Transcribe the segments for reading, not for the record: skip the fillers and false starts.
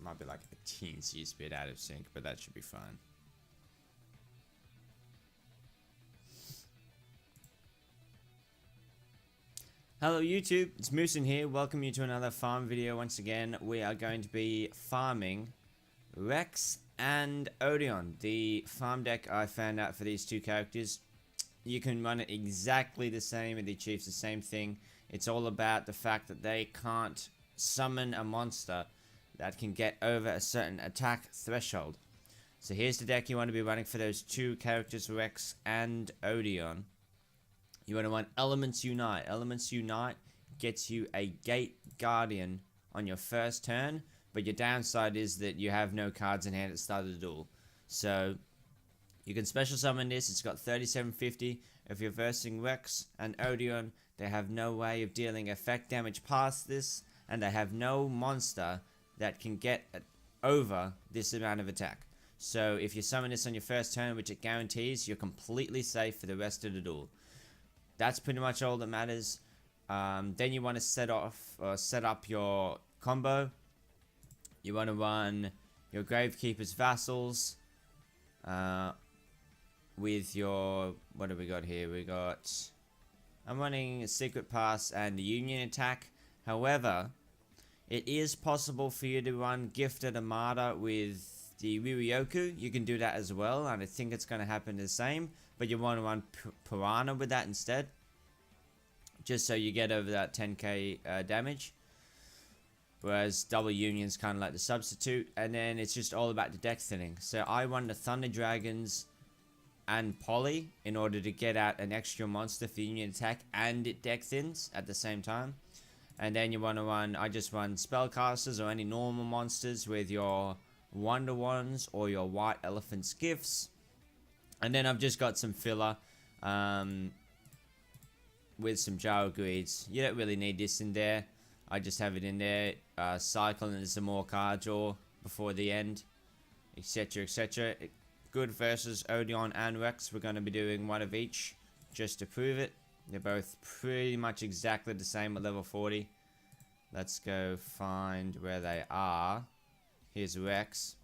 Might be like a teensy bit out of sync, but that should be fine. Hello YouTube, it's Moosin here. Welcome you to another farm video. Once again, we are going to be farming Rex and Odeon. The farm deck I found out for these two characters, you can run it exactly the same and it achieves the same thing. It's all about the fact that they can't summon a monster that can get over a certain attack threshold. So here's the deck you want to be running for those two characters, Rex and Odeon. You want to run Elements Unite. Elements Unite gets you a Gate Guardian on your first turn, but your downside is that you have no cards in hand at the start of the duel. So you can special summon this. It's got 3750. If you're versing Rex and Odeon, they have no way of dealing effect damage past this, and they have no monster that can get over this amount of attack. So if you summon this on your first turn, which it guarantees, you're completely safe for the rest of the duel. That's pretty much all that matters. Then you want to set up your combo. You want to run your Gravekeeper's Vassals with your, what do we got here? I'm running a Secret Pass and the Union Attack. However, it is possible for you to run Gifted Armada with the Riryoku. You can do that as well, and I think it's going to happen the same. But you want to run Piranha with that instead, just so you get over that 10k damage. Whereas Double Union's kind of like the substitute, and then it's just all about the deck thinning. So I run the Thunder Dragons and Poly in order to get out an extra monster for Union Attack, and it deck thins at the same time. And then you want to run, I just run Spellcasters or any normal monsters with your Wonder Ones or your White Elephant's Gifts. And then I've just got some filler with some Gyro Greeds. You don't really need this in there. I just have it in there. Cycle and some more card draw before the end, etc, etc. Good versus Odeon and Rex. We're going to be doing one of each just to prove it. They're both pretty much exactly the same at level 40. Let's go find where they are. Here's Rex.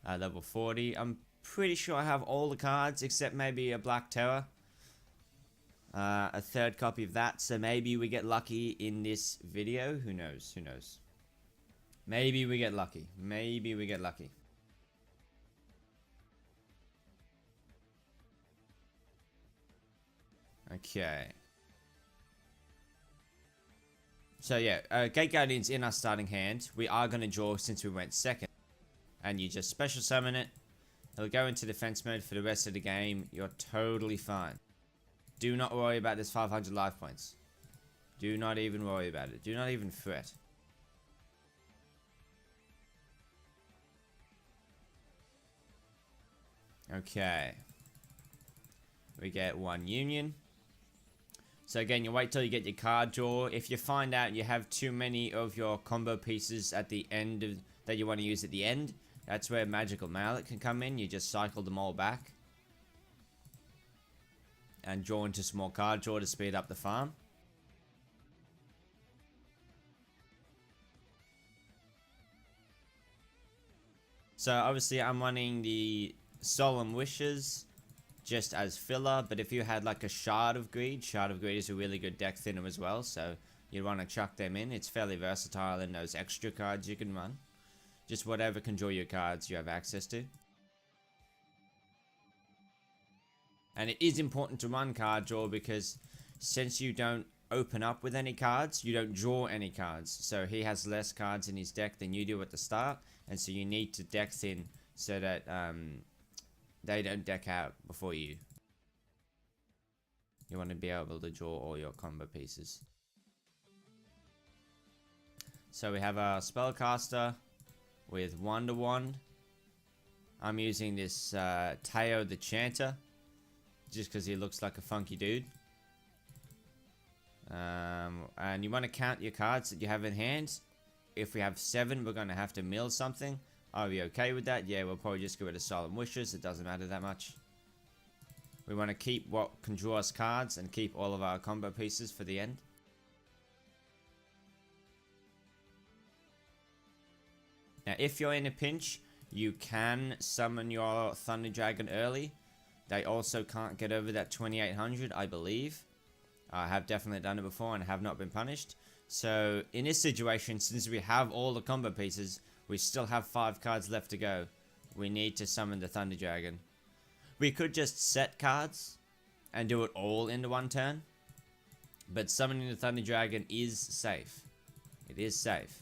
Level 40. I'm pretty sure I have all the cards except maybe a Black Terror. A third copy of that, so maybe we get lucky in this video. Who knows? Who knows? Maybe we get lucky. Maybe we get lucky. Okay. So yeah, Gate Guardian's in our starting hand. We are going to draw since we went second. And you just special summon it. It'll go into defense mode for the rest of the game. You're totally fine. Do not worry about this 500 life points. Do not even worry about it. Do not even fret. Okay. We get one Union. So again, you wait till you get your card draw. If you find out you have too many of your combo pieces at the end of, that you want to use at the end, that's where Magical Mallet can come in. You just cycle them all back and draw into some more card draw to speed up the farm. So obviously I'm running the Solemn Wishes just as filler, but if you had like a Shard of Greed is a really good deck thinner as well, so you want to chuck them in. It's fairly versatile in those extra cards you can run. Just whatever can draw your cards you have access to. And it is important to run card draw because since you don't open up with any cards, you don't draw any cards. So he has less cards in his deck than you do at the start, and so you need to deck thin so that they don't deck out before you. You want to be able to draw all your combo pieces. So we have our Spellcaster with Wonder Wand. I'm using this Teo the Chanter, just because he looks like a funky dude. And you want to count your cards that you have in hand. If we have 7, we're going to have to mill something. Are we okay with that? Yeah, we'll probably just get rid of Solemn Wishes. It doesn't matter that much. We want to keep what can draw us cards and keep all of our combo pieces for the end. Now, if you're in a pinch, you can summon your Thunder Dragon early. They also can't get over that 2800, I believe. I have definitely done it before and have not been punished. So, in this situation, since we have all the combo pieces, we still have 5 cards left to go. We need to summon the Thunder Dragon. We could just set cards and do it all into one turn. But summoning the Thunder Dragon is safe. It is safe.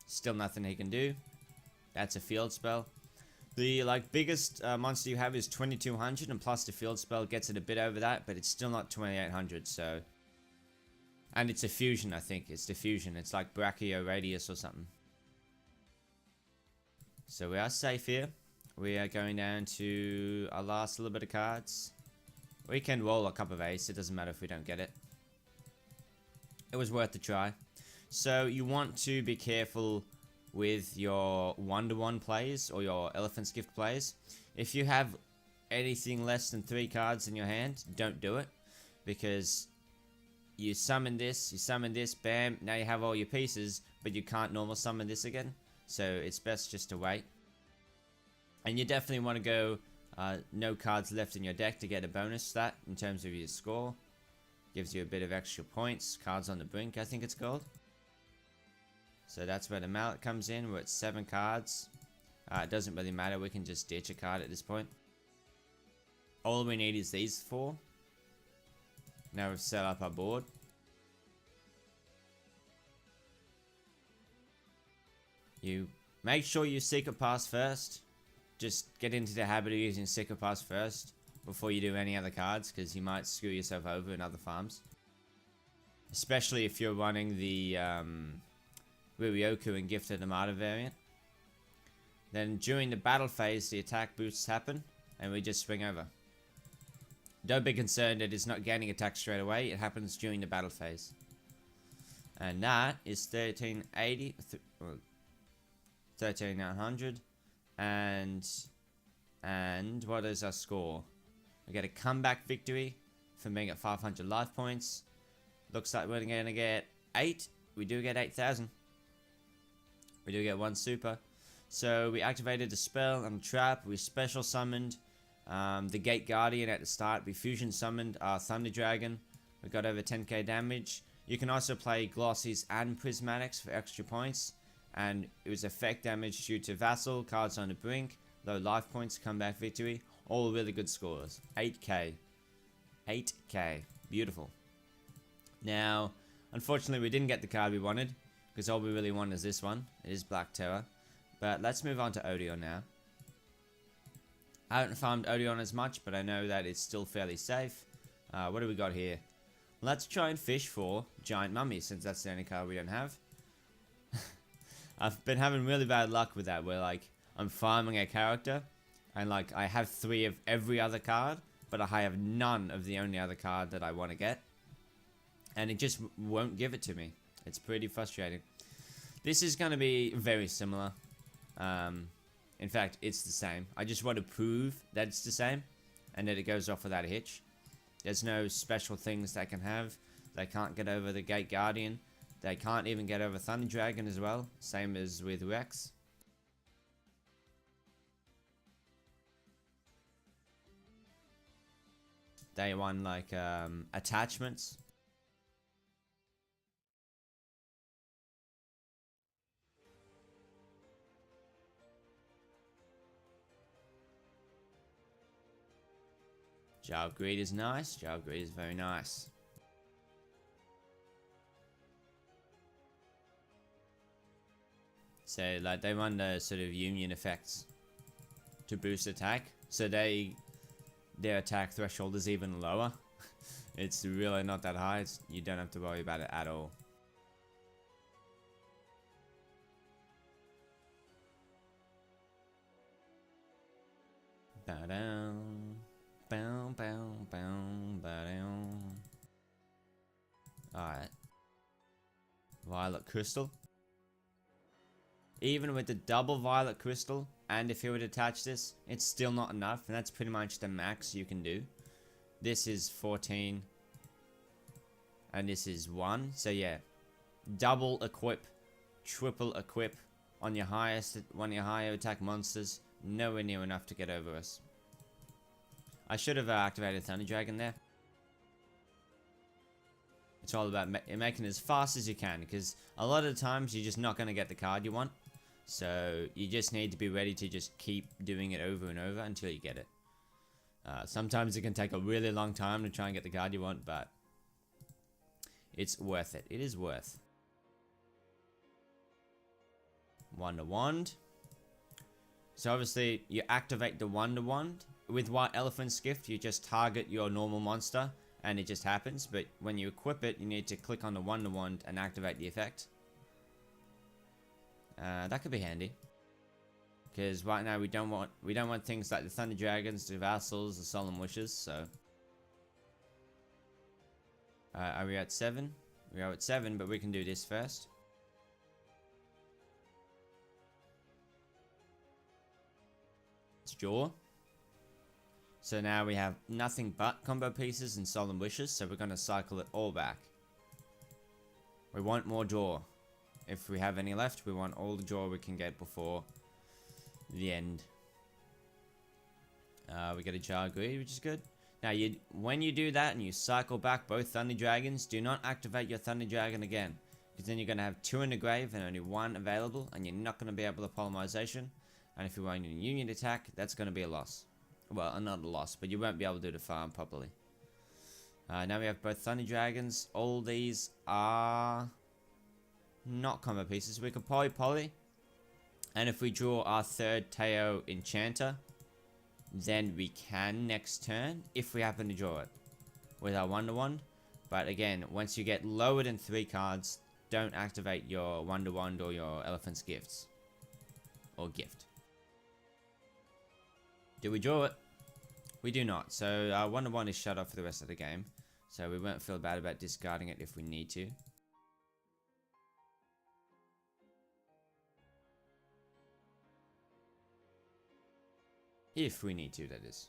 Still nothing he can do. That's a field spell. The biggest monster you have is 2200, and plus the field spell gets it a bit over that, but it's still not 2800. So, and it's a fusion, I think. It's the fusion. It's like Brachio Radius or something. So we are safe here. We are going down to our last little bit of cards. We can roll a cup of ace. It doesn't matter if we don't get it. It was worth a try. So you want to be careful with your 1-to-1 plays or your Elephant's Gift plays. If you have anything less than 3 cards in your hand, don't do it. Because you summon this, bam, now you have all your pieces, but you can't normal summon this again. So it's best just to wait. And you definitely want to go no cards left in your deck to get a bonus stat in terms of your score. Gives you a bit of extra points. Cards on the brink, I think it's called. So that's where the mallet comes in. We're at 7 cards. It doesn't really matter. We can just ditch a card at this point. All we need is these 4. Now we've set up our board. You make sure you Secret Pass first. Just get into the habit of using Secret Pass first before you do any other cards, because you might screw yourself over in other farms. Especially if you're running the Ryoku and Gifted Armada variant. Then during the battle phase, the attack boosts happen, and we just swing over. Don't be concerned that it's not gaining attack straight away. It happens during the battle phase. And that is 1380, 13900, and what is our score? We get a comeback victory for being at 500 life points. Looks like we're gonna get 8. We do get 8000. We do get 1 super. So we activated the spell and trap. We special summoned the Gate Guardian at the start. We fusion summoned our Thunder Dragon. We got over 10k damage. You can also play Glossies and Prismatics for extra points. And it was effect damage due to Vassal, cards on the brink, low life points, comeback victory. All really good scores. 8k. 8k. Beautiful. Now, unfortunately we didn't get the card we wanted, because all we really want is this one. It is Black Terror. But let's move on to Odion now. I haven't farmed Odion as much, but I know that it's still fairly safe. What do we got here? Let's try and fish for Giant Mummy, since that's the only card we don't have. I've been having really bad luck with that, where I'm farming a character, and I have 3 of every other card, but I have none of the only other card that I want to get. And it just won't give it to me. It's pretty frustrating. This is going to be very similar. In fact, it's the same. I just want to prove that it's the same, and that it goes off without a hitch. There's no special things they can have. They can't get over the Gate Guardian. They can't even get over Thunder Dragon as well. Same as with Rex. They won attachments. Jarl Greed is nice. Jarl Greed is very nice. So they run the sort of union effects to boost attack. So their attack threshold is even lower. It's really not that high. You don't have to worry about it at all. Bow down. Bow, bow, bow, bow down. Alright. Violet Crystal. Even with the double Violet Crystal, and if you would attach this, it's still not enough, and that's pretty much the max you can do. This is 14. and this is 1. So yeah, double equip, triple equip on your highest, one of your higher attack monsters. Nowhere near enough to get over us. I should have activated Thunder Dragon there. It's all about making it as fast as you can, because a lot of the times you're just not going to get the card you want. So you just need to be ready to just keep doing it over and over until you get it. Sometimes it can take a really long time to try and get the card you want, but it's worth it. It is worth. Wonder Wand. So obviously you activate the Wonder Wand. With White Elephant's Gift, you just target your normal monster and it just happens. But when you equip it, you need to click on the Wonder Wand and activate the effect. That could be handy. Because right now we don't want things like the Thunder Dragons, the Vassals, the Solemn Wishes, so. Are we at 7? We are at 7, but we can do this first. It's Jaw. So now we have nothing but combo pieces and Solemn Wishes, so we're going to cycle it all back. We want more Jaw. If we have any left, we want all the Jaw we can get before the end. We get a Jar Greed, which is good. Now, when you do that and you cycle back both Thunder Dragons, do not activate your Thunder Dragon again. Because then you're going to have 2 in the grave and only 1 available, and you're not going to be able to Polymerization. And if you want a Union attack, that's going to be a loss. Well, not a loss, but you won't be able to do the farm properly. Now we have both Thunder Dragons. All these are not combo pieces. We could poly. And if we draw our 3rd Teo Enchanter, then we can next turn, if we happen to draw it, with our Wonder Wand. But again, once you get lower than 3 cards, don't activate your Wonder Wand or your Elephant's Gifts. Or Gift. Do we draw it? We do not. So our Wonder Wand is shut off for the rest of the game. So we won't feel bad about discarding it if we need to. If we need to, that is.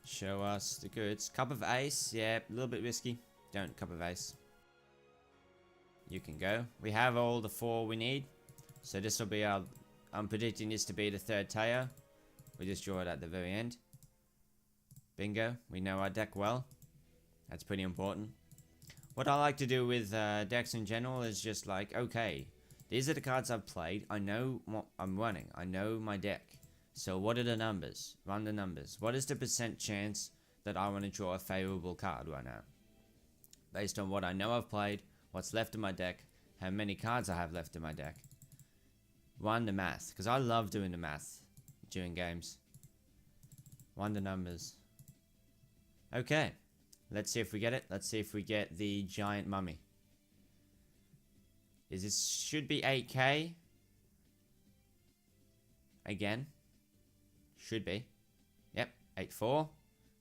Show us the goods. Cup of Ace. Yeah, a little bit risky. Don't Cup of Ace. You can go. We have all the 4 we need. So this will be our... I'm predicting this to be the 3rd Teo. We just draw it at the very end. Bingo. We know our deck well. That's pretty important. What I like to do with decks in general is just like, okay, these are the cards I've played. I know what I'm running. I know my deck. So what are the numbers? Run the numbers. What is the % chance that I want to draw a favorable card right now? Based on what I know I've played, what's left in my deck, how many cards I have left in my deck. Run the math, because I love doing the math during games. Run the numbers. Okay, let's see if we get it. Let's see if we get the Giant Mummy. This should be 8k. Again. Should be. Yep, 8-4.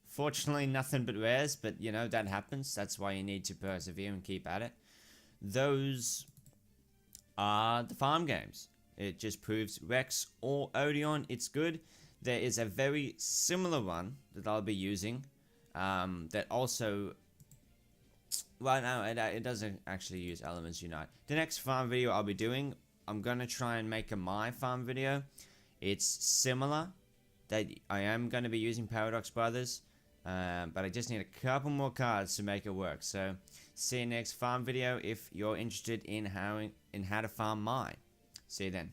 Fortunately, nothing but rares, but you know, that happens. That's why you need to persevere and keep at it. Those are the farm games. It just proves Rex or Odeon, it's good. There is a very similar one that I'll be using. That also... Well, no, it doesn't actually use Elements Unite. The next farm video I'll be doing, I'm going to try and make a my farm video. It's similar. That I am going to be using Paradox Brothers. But I just need a couple more cards to make it work. So, see you next farm video if you're interested in how to farm mine. See you then.